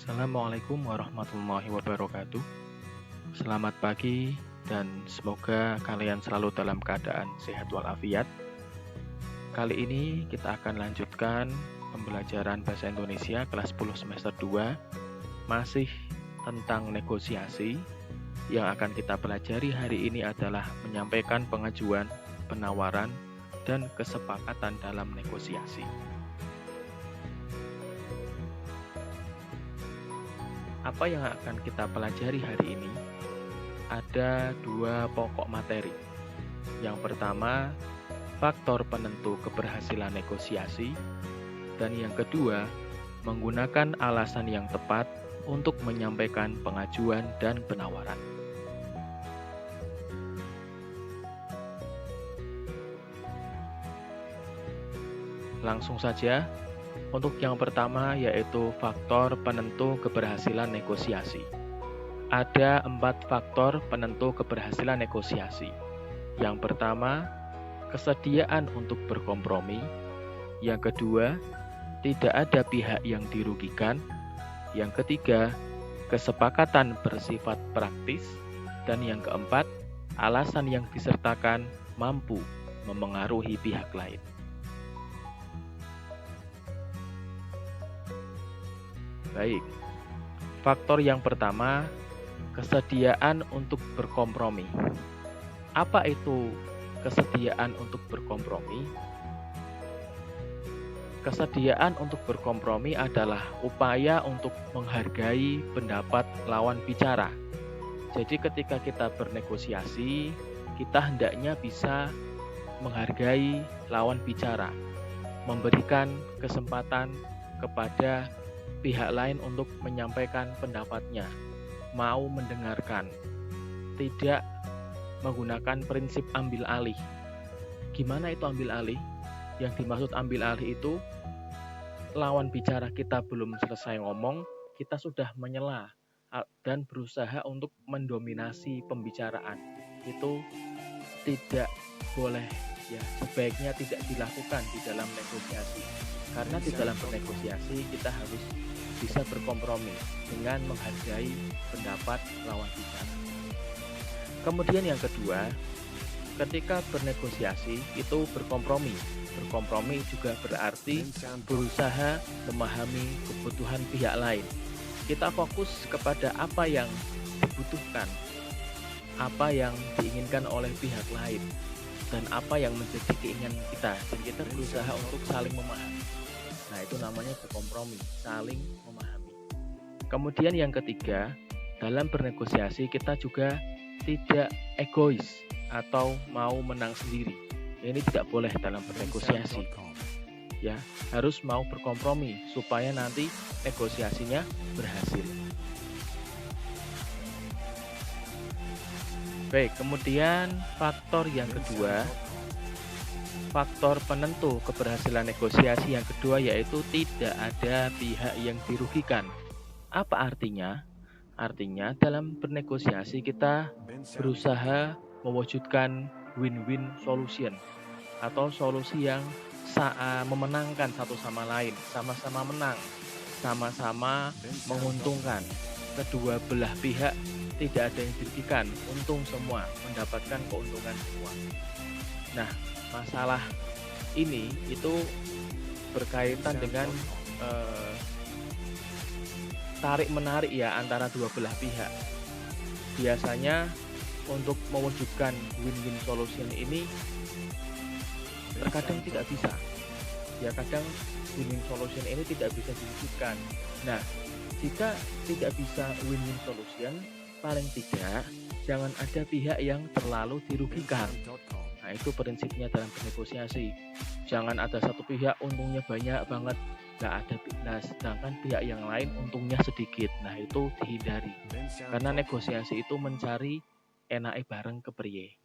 Assalamualaikum warahmatullahi wabarakatuh. Selamat pagi dan semoga kalian selalu dalam keadaan sehat walafiat. Kali ini kita akan lanjutkan pembelajaran Bahasa Indonesia kelas 10 semester 2, masih tentang negosiasi. Yang akan kita pelajari hari ini adalah menyampaikan pengajuan, penawaran, dan kesepakatan dalam negosiasi. Apa yang akan kita pelajari hari ini? Ada dua pokok materi. Yang pertama, faktor penentu keberhasilan negosiasi, dan yang kedua, menggunakan alasan yang tepat untuk menyampaikan pengajuan dan penawaran. Langsung saja. Untuk yang pertama yaitu faktor penentu keberhasilan negosiasi. Ada 4 faktor penentu keberhasilan negosiasi. Yang pertama, kesediaan untuk berkompromi. Yang kedua, tidak ada pihak yang dirugikan. Yang ketiga, kesepakatan bersifat praktis. Dan yang keempat, alasan yang disertakan mampu memengaruhi pihak lain. Baik, faktor yang pertama, kesediaan untuk berkompromi. Apa itu kesediaan untuk berkompromi? Kesediaan untuk berkompromi adalah upaya untuk menghargai pendapat lawan bicara. Jadi ketika kita bernegosiasi, kita hendaknya bisa menghargai lawan bicara, memberikan kesempatan kepada pihak lain untuk menyampaikan pendapatnya, mau mendengarkan, tidak menggunakan prinsip ambil alih. Gimana itu ambil alih? Yang dimaksud ambil alih itu, lawan bicara kita belum selesai ngomong, kita sudah menyela dan berusaha untuk mendominasi pembicaraan. Itu tidak boleh, ya, sebaiknya tidak dilakukan di dalam negosiasi. Karena di dalam bernegosiasi kita harus bisa berkompromi dengan menghargai pendapat lawan bicara. Kemudian yang kedua, ketika bernegosiasi itu berkompromi. Berkompromi juga berarti berusaha memahami kebutuhan pihak lain. Kita fokus kepada apa yang dibutuhkan, apa yang diinginkan oleh pihak lain, dan apa yang menjadi keinginan kita. Dan kita berusaha untuk saling memahami. Nah, itu namanya berkompromi, saling memahami. Kemudian yang ketiga, dalam bernegosiasi kita juga tidak egois atau mau menang sendiri. Ini tidak boleh dalam bernegosiasi. Ya, harus mau berkompromi supaya nanti negosiasinya berhasil. Baik, kemudian faktor yang kedua, faktor penentu keberhasilan negosiasi yang kedua yaitu tidak ada pihak yang dirugikan. Apa artinya? Artinya dalam bernegosiasi kita berusaha mewujudkan win-win solution atau solusi yang memenangkan satu sama lain, sama-sama menang, sama-sama menguntungkan. Kedua belah pihak tidak ada yang dirugikan, untung semua, mendapatkan keuntungan semua. Nah, masalah ini itu berkaitan dengan tarik-menarik ya antara dua belah pihak. Biasanya untuk mewujudkan win-win solution ini terkadang tidak bisa. Ya, kadang win-win solution ini tidak bisa diwujudkan. Nah, jika tidak bisa win-win solution, paling tidak jangan ada pihak yang terlalu dirugikan. Nah, itu prinsipnya dalam bernegosiasi. Jangan ada satu pihak untungnya banyak banget, nggak ada, sedangkan pihak yang lain untungnya sedikit. Nah, itu dihindari. Karena negosiasi itu mencari enake bareng kepriye.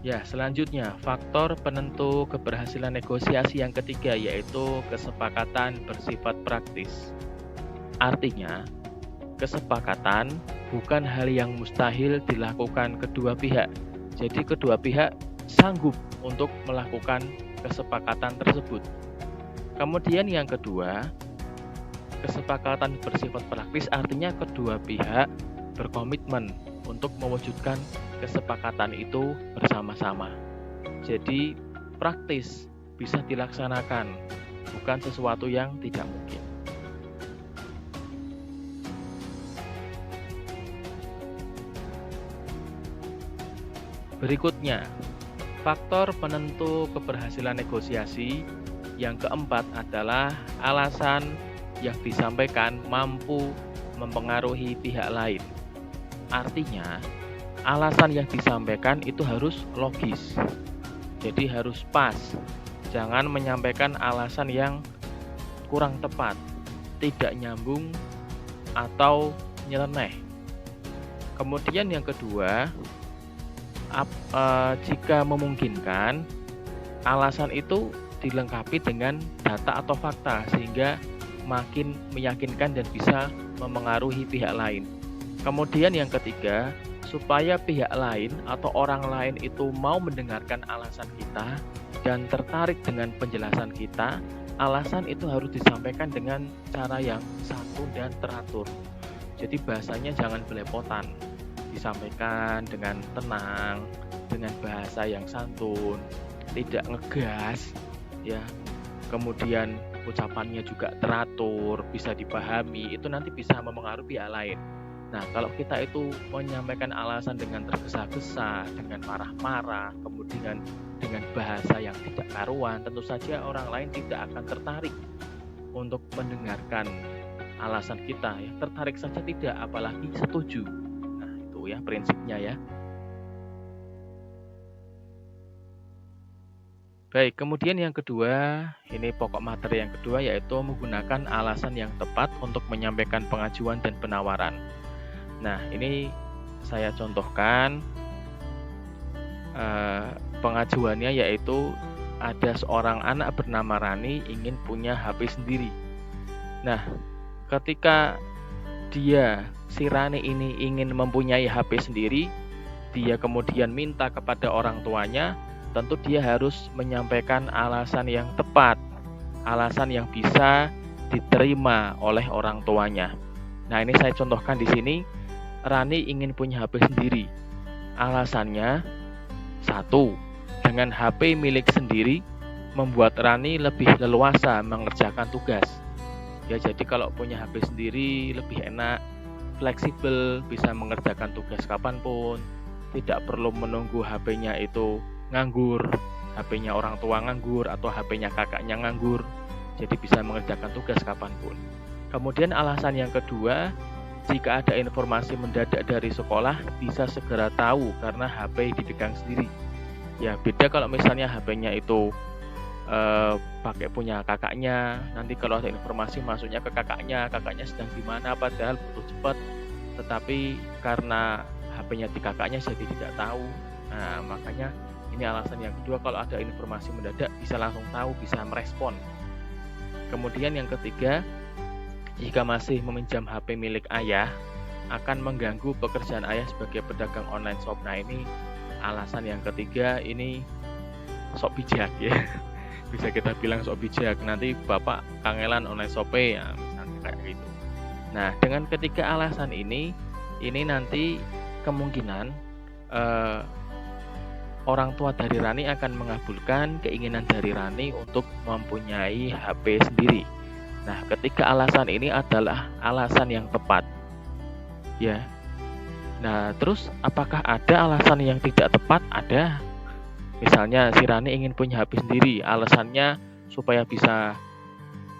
Ya, selanjutnya faktor penentu keberhasilan negosiasi yang ketiga yaitu kesepakatan bersifat praktis. Artinya, kesepakatan bukan hal yang mustahil dilakukan kedua pihak. Jadi kedua pihak sanggup untuk melakukan kesepakatan tersebut. Kemudian yang kedua, kesepakatan bersifat praktis artinya kedua pihak berkomitmen untuk mewujudkan kesepakatan itu bersama-sama. Jadi praktis, bisa dilaksanakan, bukan sesuatu yang tidak mungkin. Berikutnya, faktor penentu keberhasilan negosiasi yang keempat adalah alasan yang disampaikan mampu mempengaruhi pihak lain. Artinya, alasan yang disampaikan itu harus logis, jadi harus pas. Jangan menyampaikan alasan yang kurang tepat, tidak nyambung, atau nyeleneh. Kemudian yang kedua, jika memungkinkan, alasan itu dilengkapi dengan data atau fakta sehingga makin meyakinkan dan bisa memengaruhi pihak lain. Kemudian yang ketiga, supaya pihak lain atau orang lain itu mau mendengarkan alasan kita dan tertarik dengan penjelasan kita, alasan itu harus disampaikan dengan cara yang santun dan teratur. Jadi bahasanya jangan belepotan, disampaikan dengan tenang, dengan bahasa yang santun, tidak ngegas, ya. Kemudian ucapannya juga teratur, bisa dipahami, itu nanti bisa memengaruhi pihak lain. Nah, kalau kita itu menyampaikan alasan dengan tergesa-gesa, dengan marah-marah, kemudian dengan bahasa yang tidak karuan, tentu saja orang lain tidak akan tertarik untuk mendengarkan alasan kita, ya. Tertarik saja tidak, apalagi setuju. Nah, itu ya prinsipnya ya. Baik, kemudian yang kedua, ini pokok materi yang kedua yaitu menggunakan alasan yang tepat untuk menyampaikan pengajuan dan penawaran. Nah, ini saya contohkan pengajuannya yaitu ada seorang anak bernama Rani ingin punya HP sendiri. Nah, ketika si Rani ini ingin mempunyai HP sendiri, dia kemudian minta kepada orang tuanya, tentu dia harus menyampaikan alasan yang tepat, alasan yang bisa diterima oleh orang tuanya. Nah, ini saya contohkan di sini. Rani ingin punya HP sendiri. Alasannya, 1. Dengan HP milik sendiri membuat Rani lebih leluasa mengerjakan tugas. Ya, jadi kalau punya HP sendiri lebih enak, fleksibel, bisa mengerjakan tugas kapanpun, tidak perlu menunggu HP-nya itu nganggur, HP-nya orang tua nganggur, atau HP-nya kakaknya nganggur, jadi bisa mengerjakan tugas kapanpun. Kemudian alasan yang kedua, jika ada informasi mendadak dari sekolah, bisa segera tahu karena HP dipegang sendiri. Ya, beda kalau misalnya HP-nya itu pakai punya kakaknya, nanti kalau ada informasi masuknya ke kakaknya sedang di mana, padahal butuh cepat, tetapi karena HP-nya di kakaknya jadi tidak tahu. Nah, makanya ini alasan yang kedua, kalau ada informasi mendadak bisa langsung tahu, bisa merespon. Kemudian yang ketiga, jika masih meminjam HP milik ayah, akan mengganggu pekerjaan ayah sebagai pedagang online shop. Nah, ini alasan yang ketiga, ini sok bijak ya. Bisa kita bilang sok bijak, nanti bapak kangelan online shop ya, misalnya kayak gitu. Nah, dengan ketiga alasan ini nanti kemungkinan orang tua dari Rani akan mengabulkan keinginan dari Rani untuk mempunyai HP sendiri. Nah, ketiga alasan ini adalah alasan yang tepat. Ya. Nah, terus apakah ada alasan yang tidak tepat? Ada. Misalnya si Rani ingin punya HP sendiri, alasannya supaya bisa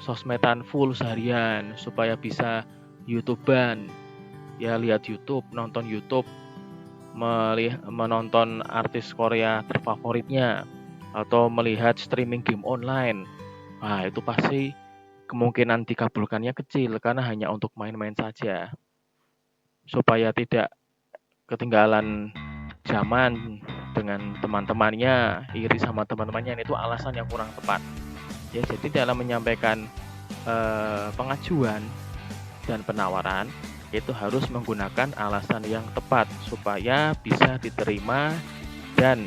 sosmedan full seharian, supaya bisa YouTuber-an. Ya, lihat YouTube, nonton YouTube, menonton artis Korea terfavoritnya, atau melihat streaming game online. Nah, itu pasti kemungkinan dikabulkannya kecil karena hanya untuk main-main saja. Supaya tidak ketinggalan zaman dengan teman-temannya, iri sama teman-temannya, itu alasan yang kurang tepat. Ya, jadi dalam menyampaikan pengajuan dan penawaran itu harus menggunakan alasan yang tepat supaya bisa diterima dan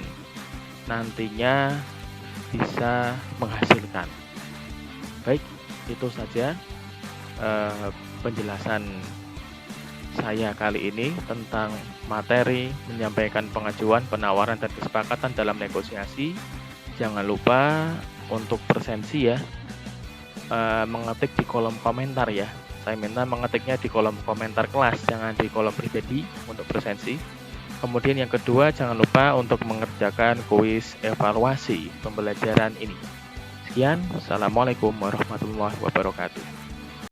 nantinya bisa menghasilkan. Baik, itu saja penjelasan saya kali ini tentang materi menyampaikan pengajuan, penawaran, dan kesepakatan dalam negosiasi. Jangan lupa untuk presensi ya, mengetik di kolom komentar ya. Saya minta mengetiknya di kolom komentar kelas, jangan di kolom pribadi untuk presensi. Kemudian yang kedua, jangan lupa untuk mengerjakan kuis evaluasi pembelajaran ini. Sekian, Assalamualaikum warahmatullahi wabarakatuh.